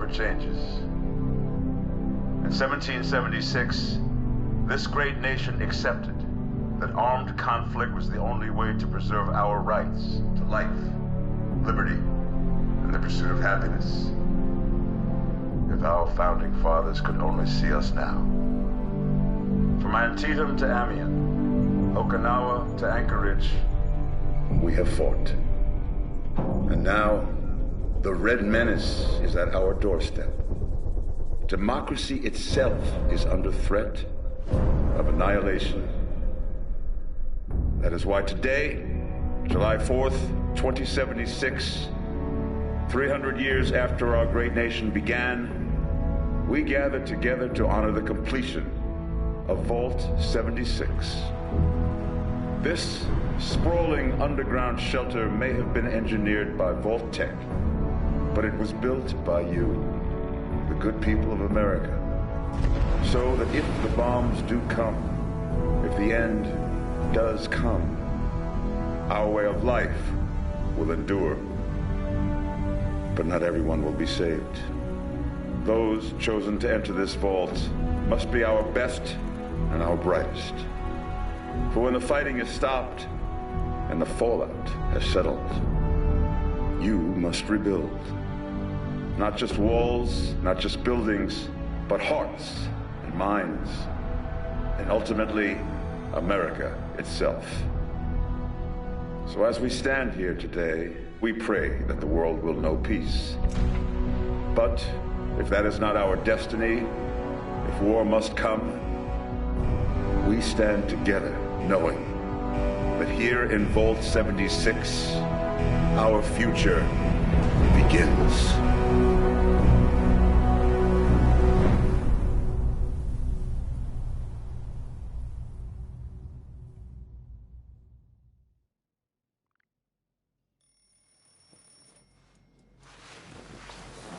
for changes. In 1776, this great nation accepted that armed conflict was the only way to preserve our rights to life, liberty, and the pursuit of happiness. If our founding fathers could only see us now. From Antietam to Amiens, Okinawa to Anchorage, we have fought. And now, the Red Menace is at our doorstep. Democracy itself is under threat of annihilation. That is why today, July 4th, 2076, 300 years after our great nation began, we gather together to honor the completion of Vault 76. This sprawling underground shelter may have been engineered by Vault Tech, but it was built by you, the good people of America, so that if the bombs do come, if the end does come, our way of life will endure. But not everyone will be saved. Those chosen to enter this vault must be our best and our brightest. For when the fighting is stopped and the fallout has settled, you must rebuild. Not just walls, not just buildings, but hearts and minds, and ultimately, America itself. So as we stand here today, we pray that the world will know peace. But if that is not our destiny, if war must come, we stand together knowing that here in Vault 76, our future begins.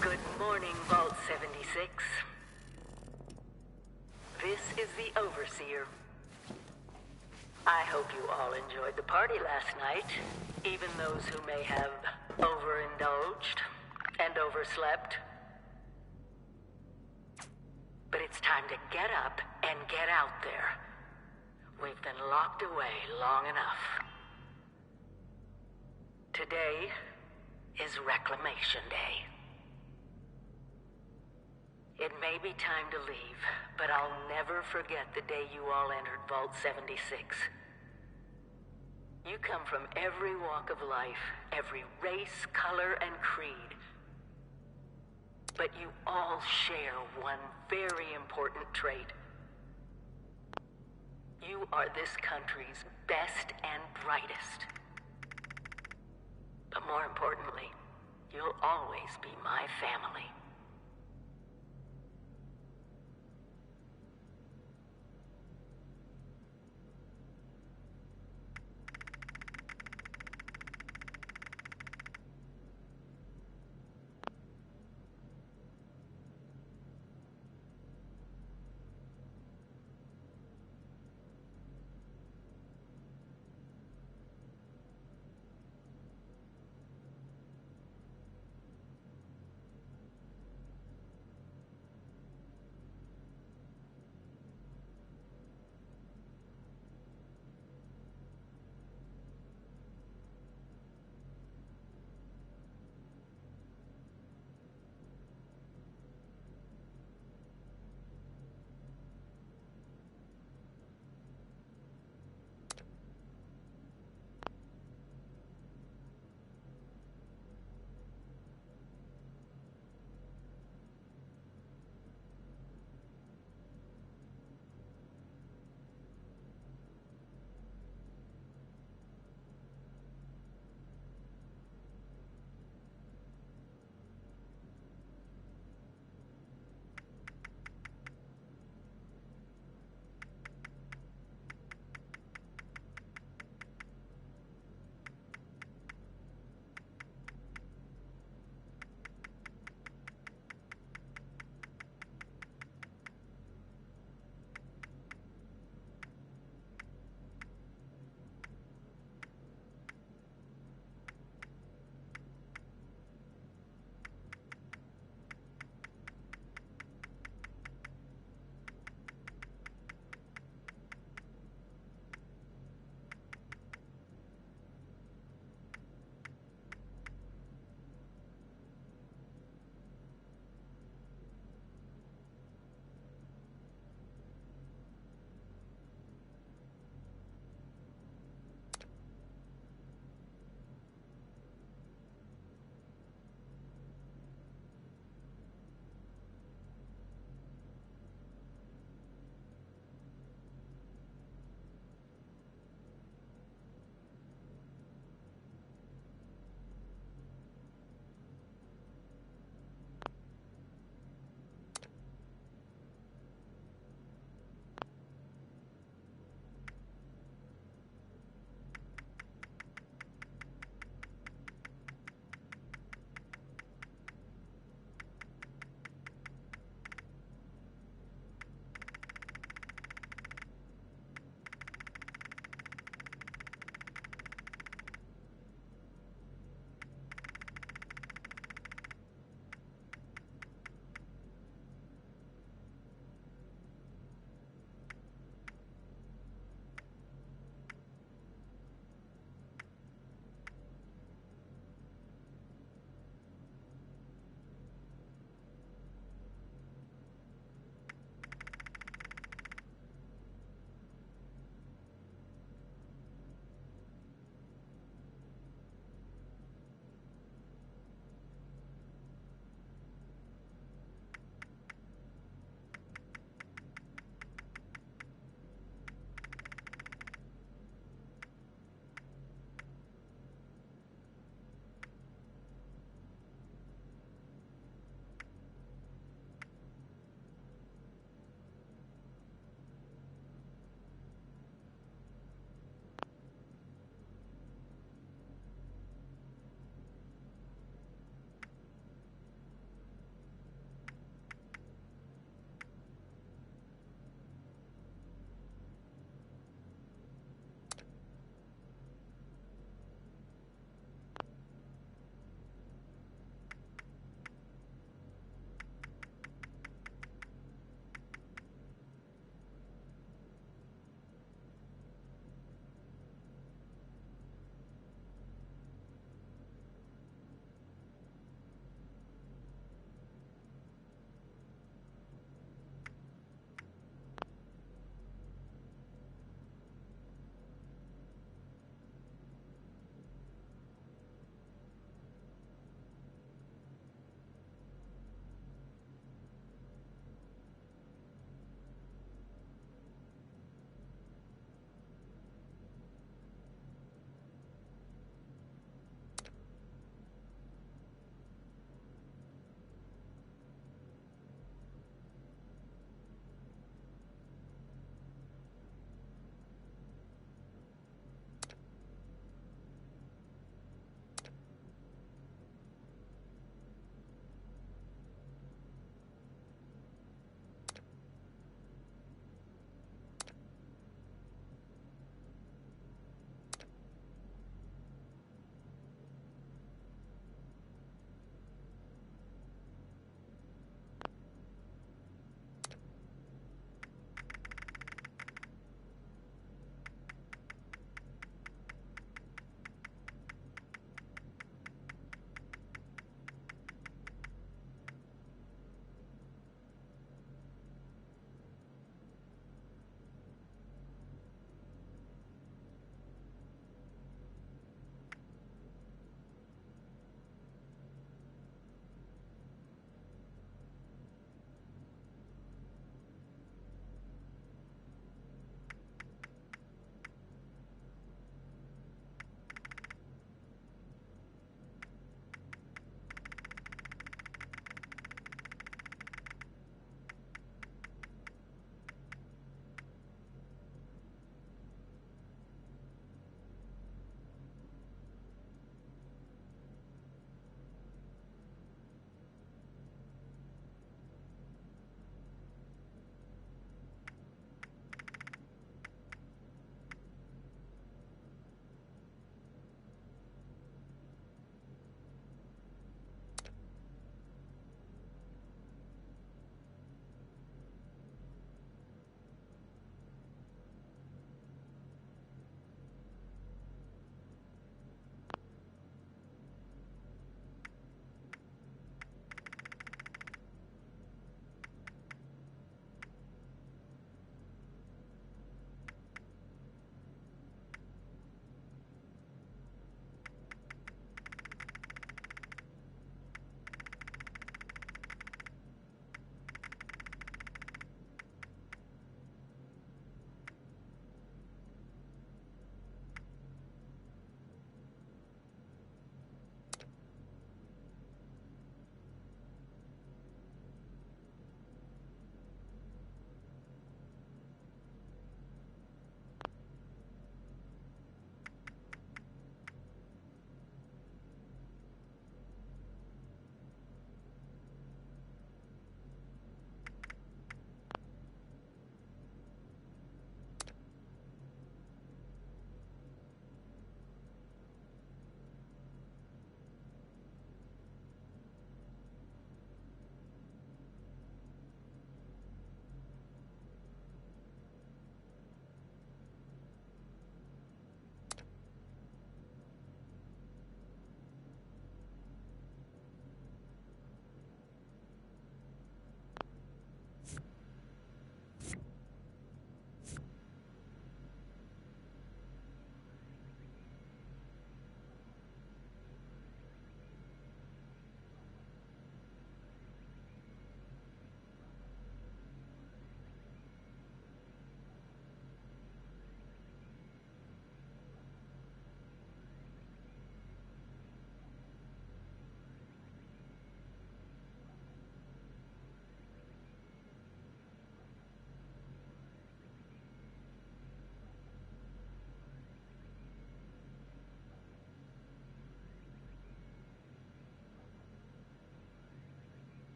Good morning, Vault 76. This is the Overseer. I hope you all enjoyed the party last night, even those who may have overindulged and overslept. But it's time to get up and get out there. We've been locked away long enough. Today is Reclamation Day. It may be time to leave, but I'll never forget the day you all entered Vault 76. You come from every walk of life, every race, color, and creed. But you all share one very important trait. You are this country's best and brightest. But more importantly, you'll always be my family.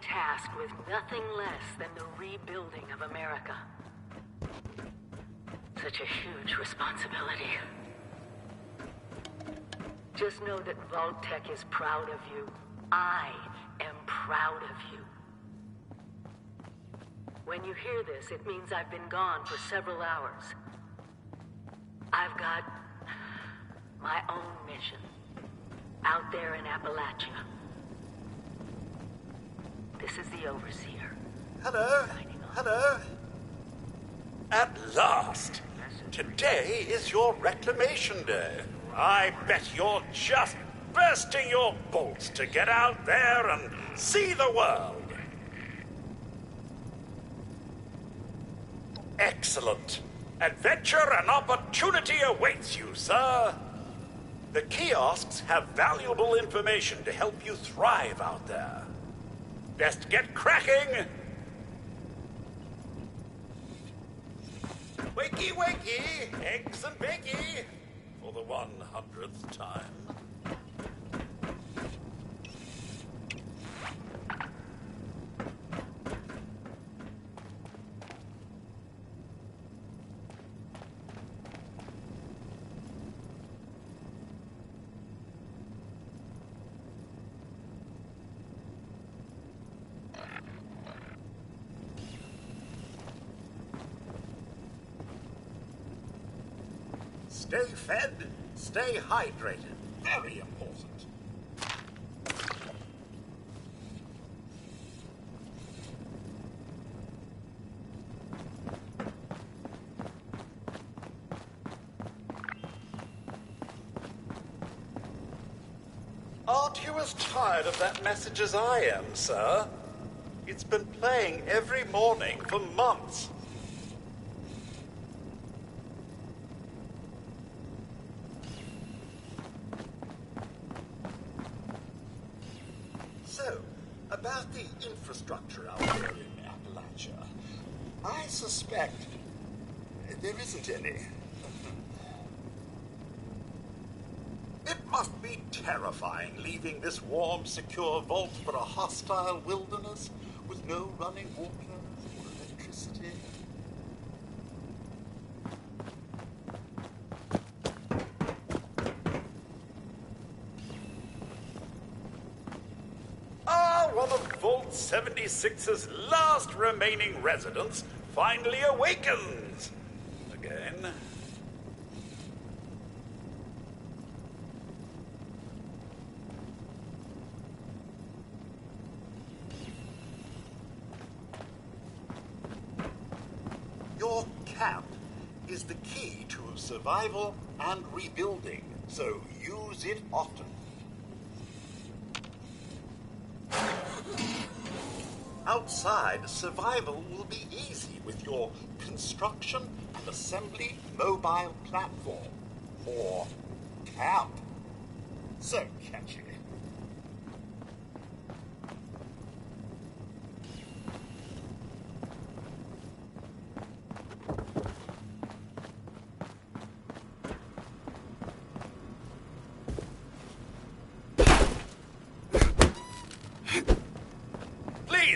tasked with nothing less than the rebuilding of America. Such a huge responsibility. Just know that Vault-Tec is proud of you. I am proud of you. When you hear this, it means I've been gone for several hours. I've got my own mission out there in Appalachia. This is the Overseer. Hello? Hello? At last! Today is your reclamation day. I bet you're just bursting your bolts to get out there and see the world. Excellent. Adventure and opportunity awaits you, sir. The kiosks have valuable information to help you thrive out there. Best get cracking! Wakey, wakey! Eggs and bacon! For the 100th time. Stay fed, stay hydrated. Very important. Aren't you as tired of that message as I am, sir? It's been playing every morning for months. So, about the infrastructure out there in Appalachia, I suspect there isn't any. It must be terrifying leaving this warm, secure vault for a hostile wilderness with no running water or electricity. One of Vault 76's last remaining residents finally awakens. Again. Your camp is the key to survival and rebuilding, so use it often. Outside, survival will be easy with your construction and assembly mobile platform, or camp. So catchy.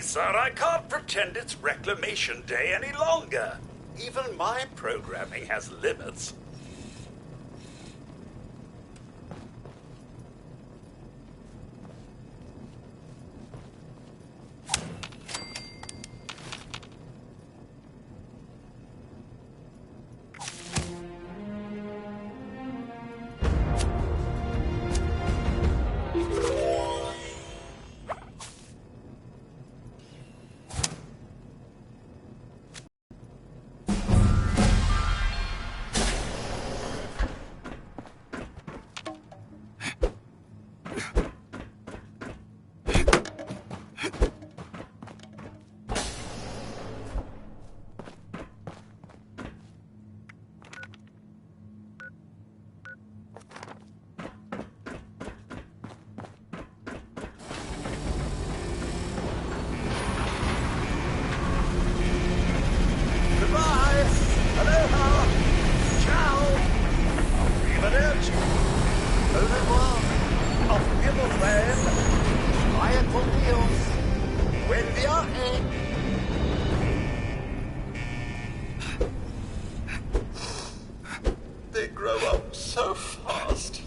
Sir, I can't pretend it's Reclamation Day any longer. Even my programming has limits. grow up so fast.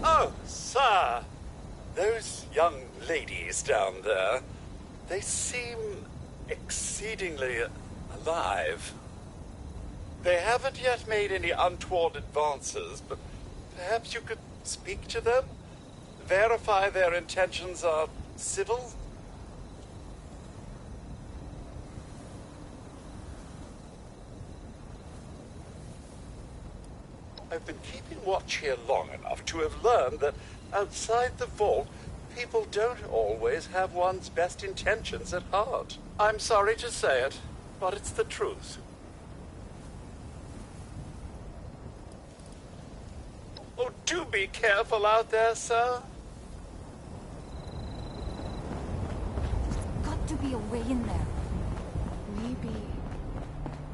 Oh, sir, those young ladies down there, they seem exceedingly alive. They haven't yet made any untoward advances, but perhaps you could speak to them? Verify their intentions are civil? I've been keeping watch here long enough to have learned that outside the vault, people don't always have one's best intentions at heart. I'm sorry to say it, but it's the truth. Oh, do be careful out there, sir. There's got to be a way in there. Maybe...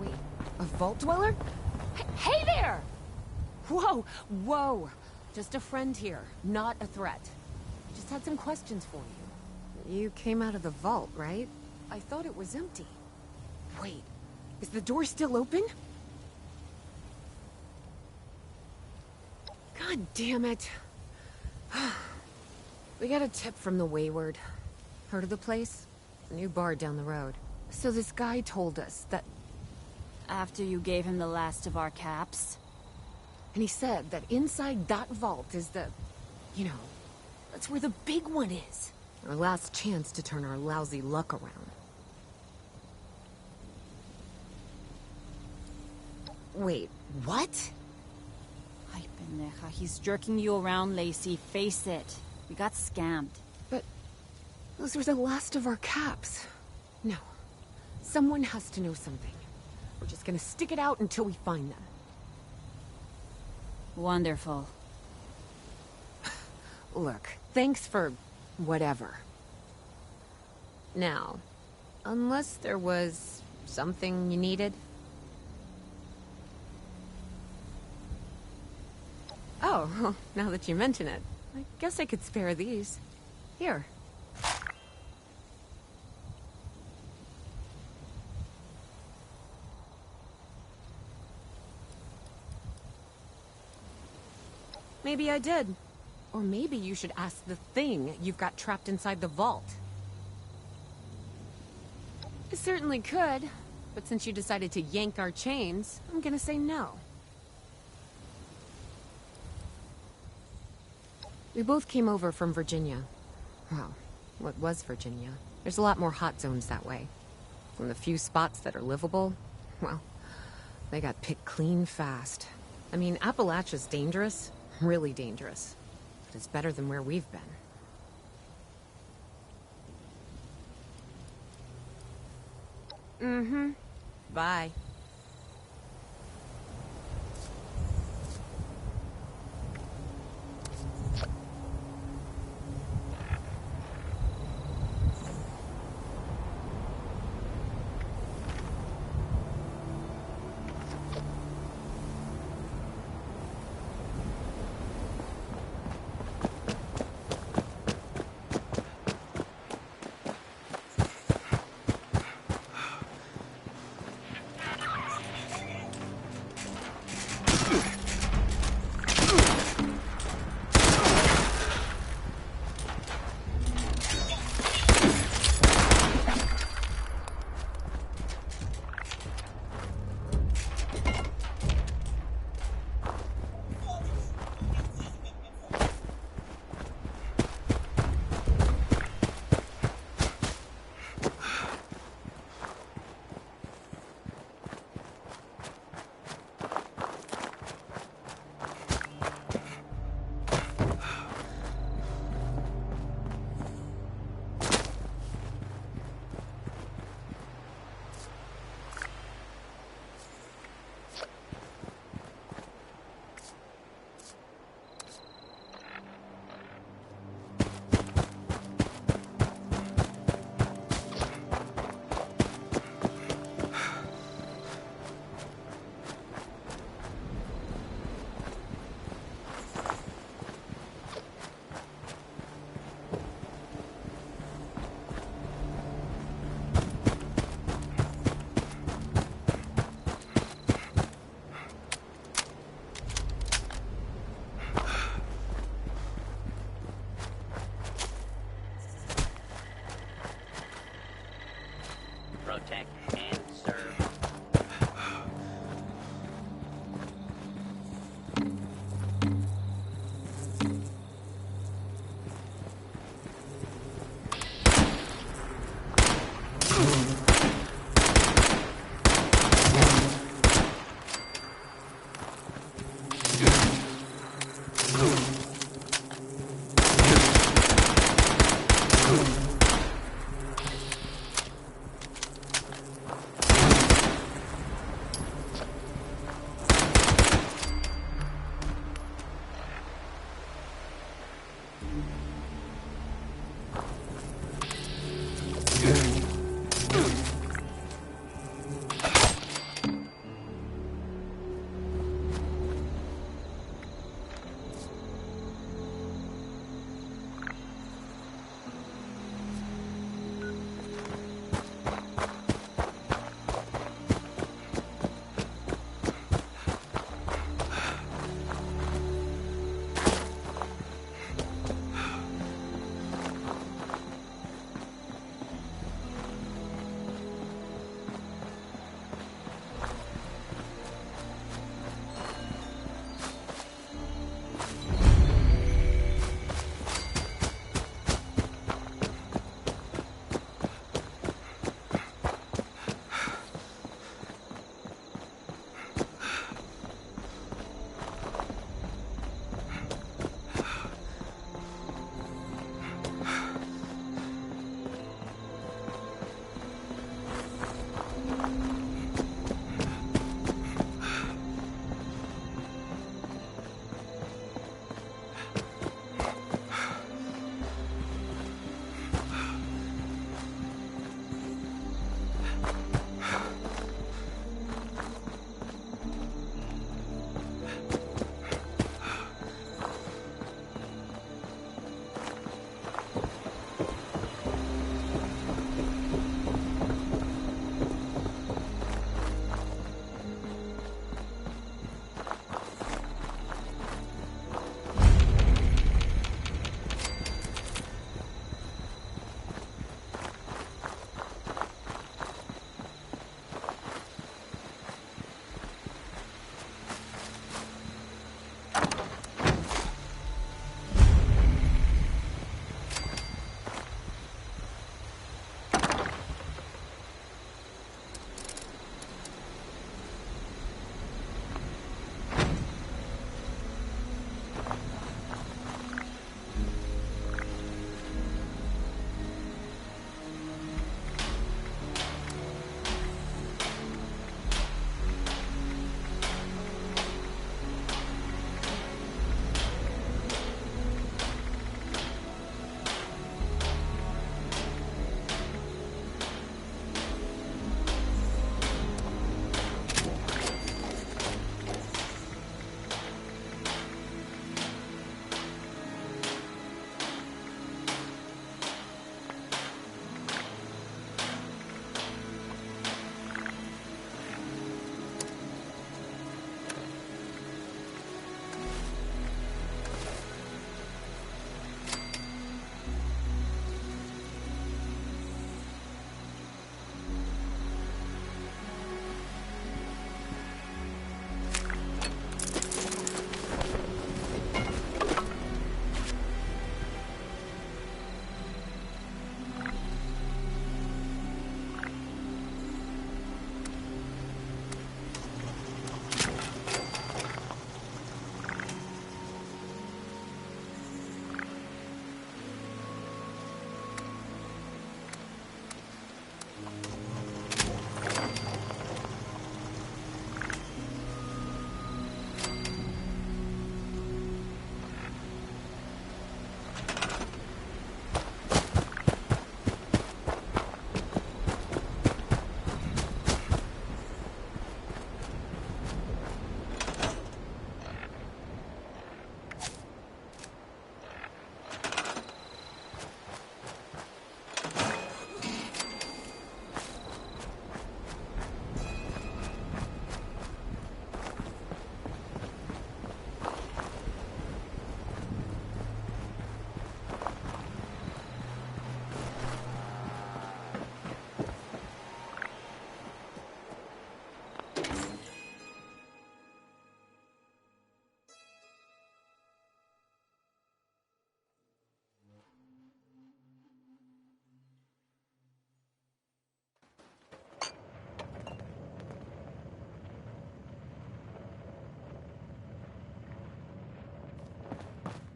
Wait, a vault dweller? Hey there! Whoa, whoa. Just a friend here, not a threat. Just had some questions for you. You came out of the vault, right? I thought it was empty. Wait, is the door still open? God damn it. We got a tip from the Wayward. Heard of the place? A new bar down the road. So this guy told us that... After you gave him the last of our caps? And he said that inside that vault is the... You know, that's where the big one is. Our last chance to turn our lousy luck around. Wait, what? Ay, pendeja. He's jerking you around, Lacey. Face it. We got scammed. But... those were the last of our caps. No. Someone has to know something. We're just gonna stick it out until we find them. Wonderful. Look, thanks for... whatever. Now, unless there was... something you needed? Oh, now that you mention it, I guess I could spare these. Here. Maybe I did. Or maybe you should ask the thing you've got trapped inside the vault. I certainly could, but since you decided to yank our chains, I'm gonna say no. We both came over from Virginia. Well, what was Virginia. There's a lot more hot zones that way. And the few spots that are livable, well, they got picked clean fast. I mean, Appalachia's dangerous, really dangerous. But it's better than where we've been. Mm-hmm. Bye. Protect and serve.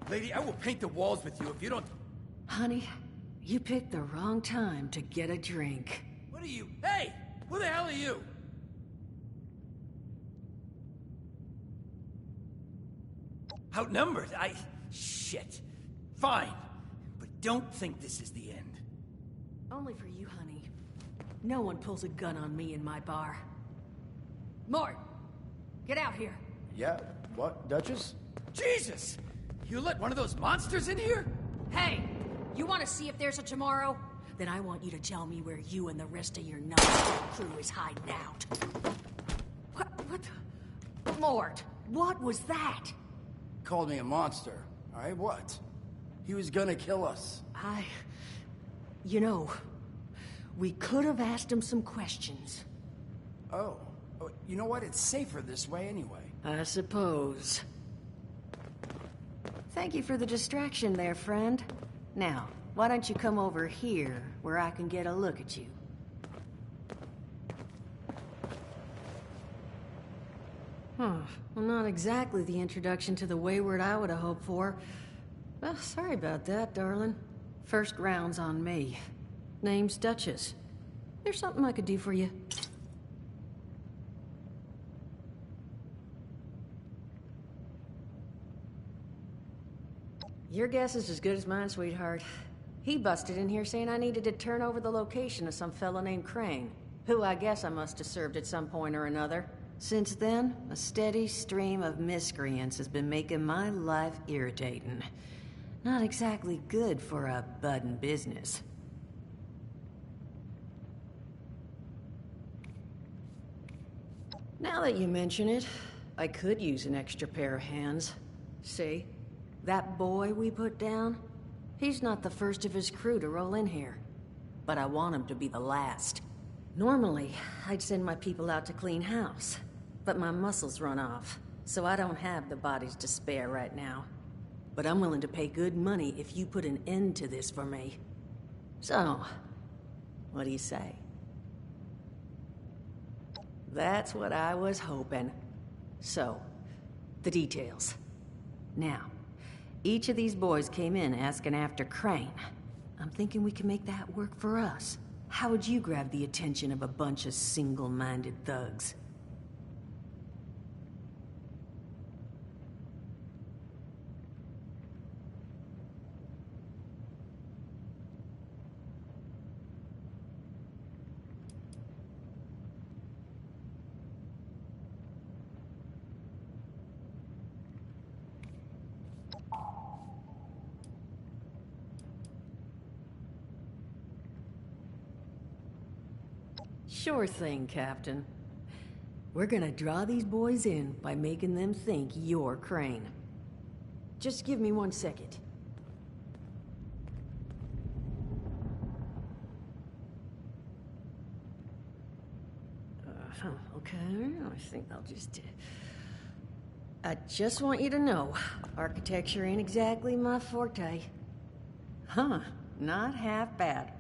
Lady, I will paint the walls with you if you don't... Honey, you picked the wrong time to get a drink. What are you... Hey! Who the hell are you? Outnumbered? Shit. Fine. But don't think this is the end. Only for you, honey. No one pulls a gun on me in my bar. Mort! Get out here! Yeah? What, Duchess? Jesus! You let one of those monsters in here? Hey! You want to see if there's a tomorrow? Then I want you to tell me where you and the rest of your numbskull crew is hiding out. What the... Mort, what was that? Called me a monster. Alright, what? He was gonna kill us. You know, we could have asked him some questions. Oh. You know what? It's safer this way anyway. I suppose. Thank you for the distraction there, friend. Now, why don't you come over here, where I can get a look at you? Well, not exactly the introduction to the Wayward I would have hoped for. Well, sorry about that, darling. First round's on me. Name's Duchess. There's something I could do for you. Your guess is as good as mine, sweetheart. He busted in here saying I needed to turn over the location of some fellow named Crane, who I guess I must have served at some point or another. Since then, a steady stream of miscreants has been making my life irritating. Not exactly good for a budding business. Now that you mention it, I could use an extra pair of hands. See? That boy we put down? He's not the first of his crew to roll in here. But I want him to be the last. Normally, I'd send my people out to clean house. But my muscles run off, so I don't have the bodies to spare right now. But I'm willing to pay good money if you put an end to this for me. So, what do you say? That's what I was hoping. So, the details. Now, each of these boys came in asking after Crane. I'm thinking we can make that work for us. How would you grab the attention of a bunch of single-minded thugs? Sure thing, Captain. We're gonna draw these boys in by making them think you're Crane. Just give me 1 second. Okay, I think I'll just... I just want you to know, architecture ain't exactly my forte. Huh, not half bad.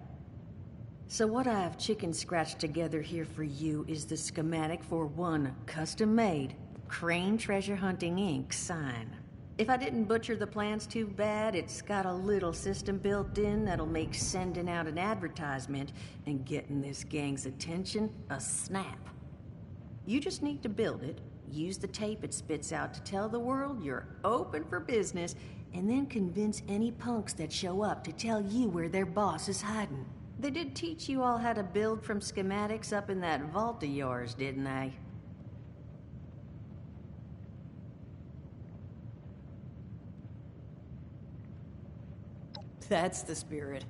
So what I've chicken scratched together here for you is the schematic for one custom-made Crane Treasure Hunting Inc. sign. If I didn't butcher the plans too bad, it's got a little system built in that'll make sending out an advertisement and getting this gang's attention a snap. You just need to build it, use the tape it spits out to tell the world you're open for business, and then convince any punks that show up to tell you where their boss is hiding. They did teach you all how to build from schematics up in that vault of yours, didn't they? That's the spirit.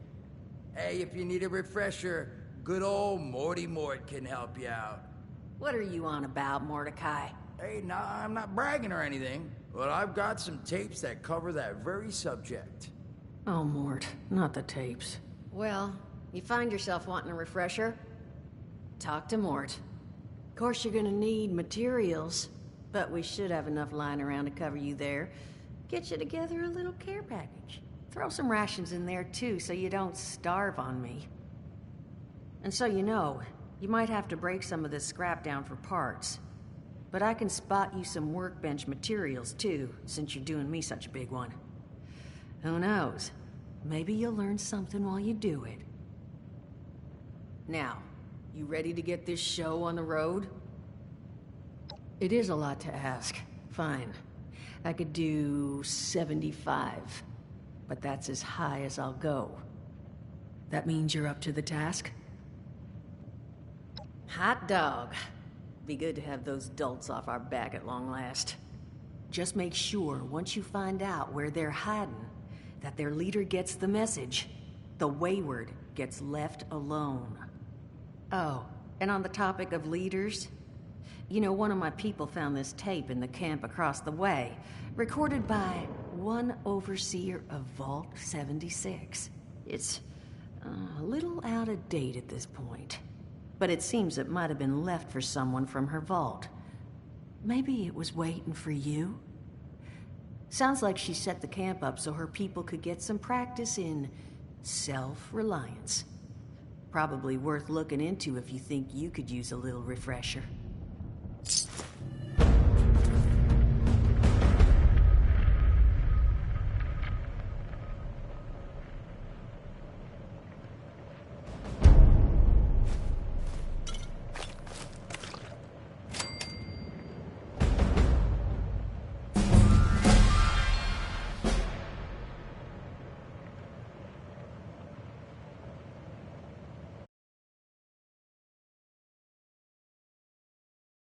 Hey, if you need a refresher, good old Morty Mort can help you out. What are you on about, Mordecai? Hey, nah, I'm not bragging or anything, but I've got some tapes that cover that very subject. Oh, Mort, not the tapes. Well, you find yourself wanting a refresher? Talk to Mort. Of course you're gonna need materials, but we should have enough lying around to cover you there. Get you together a little care package. Throw some rations in there too, so you don't starve on me. And so you know, you might have to break some of this scrap down for parts. But I can spot you some workbench materials too, since you're doing me such a big one. Who knows? Maybe you'll learn something while you do it. Now, you ready to get this show on the road? It is a lot to ask. Fine. I could do 75. But that's as high as I'll go. That means you're up to the task? Hot dog. Be good to have those dolts off our back at long last. Just make sure, once you find out where they're hiding, that their leader gets the message. The wayward gets left alone. Oh, and on the topic of leaders, you know, one of my people found this tape in the camp across the way, recorded by one overseer of Vault 76. It's a little out of date at this point, but it seems it might have been left for someone from her vault. Maybe it was waiting for you? Sounds like she set the camp up so her people could get some practice in self-reliance. Probably worth looking into if you think you could use a little refresher.